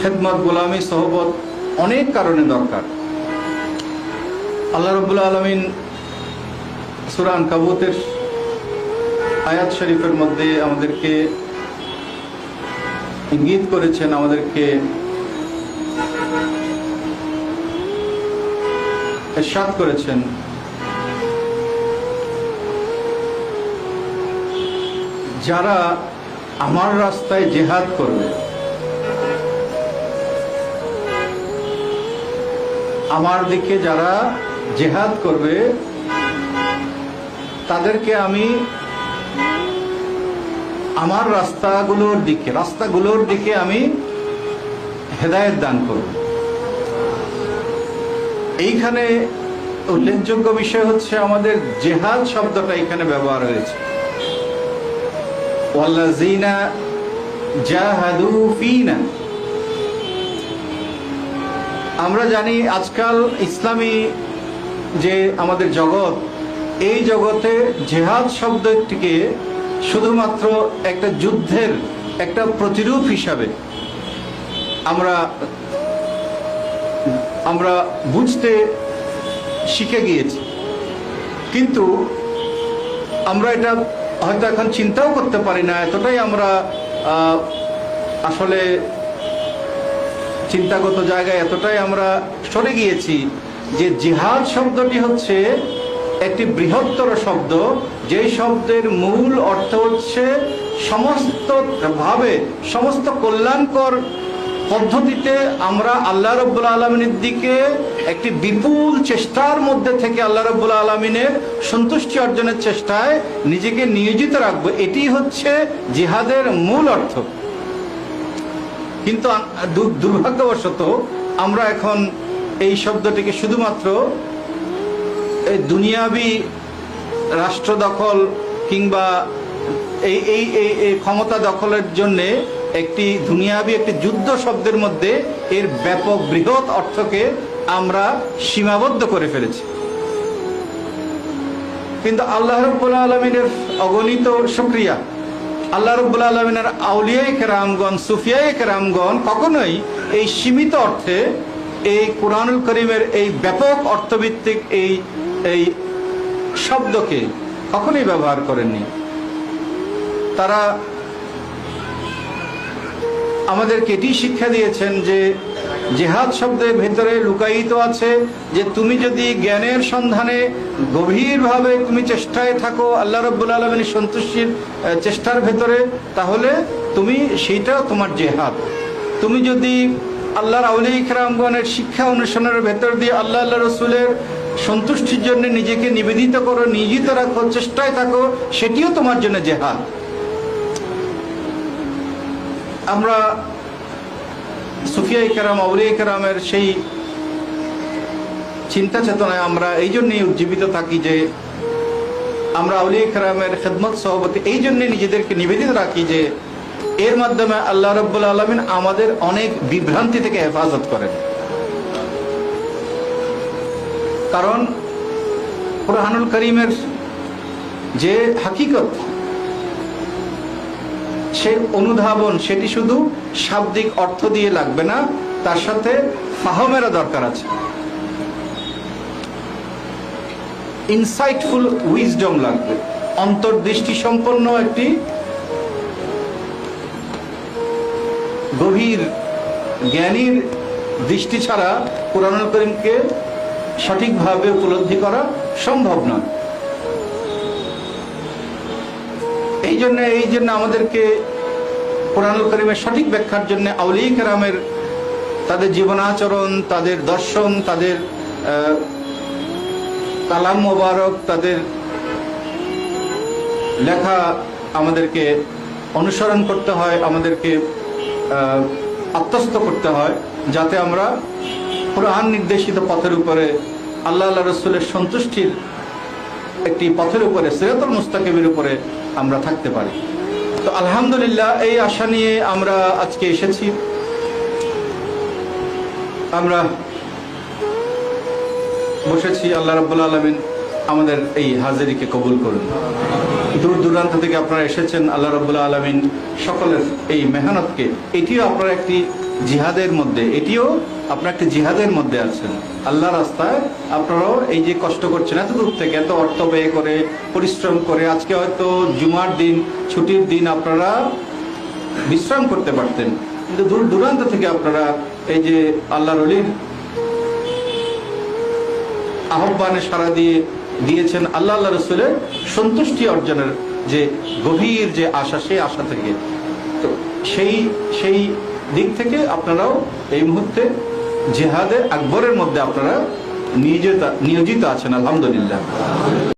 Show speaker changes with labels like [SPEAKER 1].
[SPEAKER 1] খেদমত, গোলামি, সহবত অনেক কারণে দরকার। আল্লাহ রাব্বুল আলামিন সূরা আনকাবুতের আয়াত শরীফের মধ্যে আমাদেরকে ইঙ্গিত করেছেন, আমাদেরকে ইরশাদ করেছেন, যারা আমার রাস্তায় জিহাদ করবে, আমার দিকে যারা জিহাদ করবে তাদেরকে আমি আমার রাস্তাগুলোর দিকে আমি হেদায়েত দান করব। এইখানে উল্লেখযোগ্য বিষয় হচ্ছে আমাদের জিহাদ শব্দটা এখানে ব্যবহার হয়েছে, ওয়াল্লাযীনা জাহাদু ফীনা। আমরা জানি আজকাল ইসলামী যে আমাদের জগৎ, এই জগতে জিহাদ শব্দটিকে শুধুমাত্র একটা যুদ্ধের একটা প্রতিরূপ হিসাবে আমরা বুঝতে শিখে গিয়েছি, কিন্তু আমরা এটা হয়তো এখন চিন্তাও করতে পারি না, এতটাই আমরা আসলে চিন্তাগত জায়গায় এতটাই আমরা সরে গিয়েছি যে জিহাদ শব্দটি হচ্ছে একটি বৃহত্তর শব্দ, যেই শব্দের মূল অর্থ হচ্ছে সমস্ত কল্যাণকর পদ্ধতিতে আমরা আল্লাহ রাব্বুল আলামিনের দিকে একটি বিপুল চেষ্টার মধ্যে থেকে আল্লাহ রাব্বুল আলামিনের সন্তুষ্টি অর্জনের চেষ্টায় নিজেকে নিয়োজিত রাখবো, এটি হচ্ছে জিহাদের মূল অর্থ। কিন্তু দুর্ভাগ্যবশত আমরা এখন এই শব্দটিকে শুধুমাত্র এই দুনিয়াবি রাষ্ট্র দখল কিংবা এই ক্ষমতা দখলের জন্য একটি দুনিয়াবি একটি যুদ্ধ শব্দের মধ্যে এর ব্যাপক বৃহৎ অর্থকে আমরা সীমাবদ্ধ করে ফেলেছি। কিন্তু আল্লাহ রাব্বুল আলামিনের অগণিত শুকরিয়া, আল্লাহ রাব্বুল আলামিনের আউলিয়ায়ে কেরামগণ, সুফিয়ায়ে কেরামগণ কখনোই এই সীমিত অর্থে এই কুরআনুল কারীমের এই ব্যাপক অর্থভিত্তিক এই শব্দকে কখনোই ব্যবহার করেননি। তারা আমাদেরকে এটি শিক্ষা দিয়েছেন যে জিহাদ শব্দের ভেতরে লুকায়িত আছে যে তুমি যদি জ্ঞানের সন্ধানে গভীরভাবে তুমি চেষ্টায় থাকো আল্লাহ রাব্বুল আলামিনের সন্তুষ্টির চেষ্টার ভেতরে, তাহলে তুমি সেইটা তোমার জিহাদ। তুমি যদি আল্লাহর আউলিয়া কিরামগণের শিক্ষা অনুসরণের ভেতর দিয়ে আল্লাহ রাসূলের সন্তুষ্টির জন্য নিজেকে নিবেদিত করো, নিয়োজিত রাখো, চেষ্টায় থাকো, সেটিও তোমার জন্য জিহাদ। আমরা সুফিয়ায়ে কেরাম, আউলিয়ায়ে কেরামের সেই চিন্তা চেতনায় আমরা এই জন্যই উজ্জীবিত থাকি যে আমরা আউলিয়ায়ে কেরামের খেদমত সহবতে এই জন্য নিজেদেরকে নিবেদিত রাখি যে এর মাধ্যমে আল্লাহ রাব্বুল আলামিন আমাদের অনেক বিভ্রান্তি থেকে হেফাজত করেন। কারণ কুরআনুল কারীমের যে হাকিকত, সেই অনুধাবন, সেটি শুধু শাব্দিক অর্থ দিয়ে লাগবে না, তার সাথে ফাহমেরও দরকার আছে। ইনসাইটফুল উইজডম লাগবে, অন্তর্দৃষ্টি সম্পন্ন একটি গভীর জ্ঞানীর দৃষ্টি ছাড়া কুরআনুল কারীমকে সঠিকভাবে উপলব্ধি করা সম্ভব নয়। এই জন্য আমাদেরকে কুরআনুল কারীমের সঠিক ব্যাখ্যার জন্য আউলিয়া কেরামের তাদের জীবনাচরণ, তাদের দর্শন, তাদের কালাম মোবারক, তাদের লেখা আমাদেরকে অনুসরণ করতে হয়, আমাদেরকে আত্মস্থ করতে হয়, যাতে আমরা কুরআন নির্দেশিত পথের উপরে আল্লাহ রাসূলের সন্তুষ্টির একটি পথের উপরে, সিরাতুল মুস্তাকিমের উপরে আমরা থাকতে পারি। তো আলহামদুলিল্লাহ, এই আশা নিয়ে আমরা আজকে এসেছি। আমরা বসেছি, আল্লাহ রাব্বুল আলামিন আমাদের এই হাজিরিকে কবুল করুন। দূর দূরান্ত থেকে আপনারা এসেছেন, আল্লাহ রাব্বুল আলামিন সকলের এই মেহনতকে, এটিও আপনারা একটি জিহাদের মধ্যে, এটিও আপনার একটা জিহাদের মধ্যে আছেন। আল্লাহ রাস্তায় আপনারাও এই যে কষ্ট করছেন এত দূর থেকে, এত অর্থ ব্যয় করে, পরিশ্রম করে, আজকে হয়তো জুমার দিন, ছুটির দিন, আপনারা বিশ্রাম করতে পারতেন, কিন্তু দূর দূরান্ত থেকে আপনারা এই যে আল্লাহর ওলির আহ্বানে সাড়া দিয়েছেন আল্লাহ আল্লাহ রসুলের সন্তুষ্টি অর্জনের যে গভীর যে আশা, সেই আশা থেকে। তো সেই দিক থেকে আপনারাও এই মুহূর্তে জিহাদে আকবরের মধ্যে আপনারা নিয়োজিত আছেন, আলহামদুলিল্লাহ।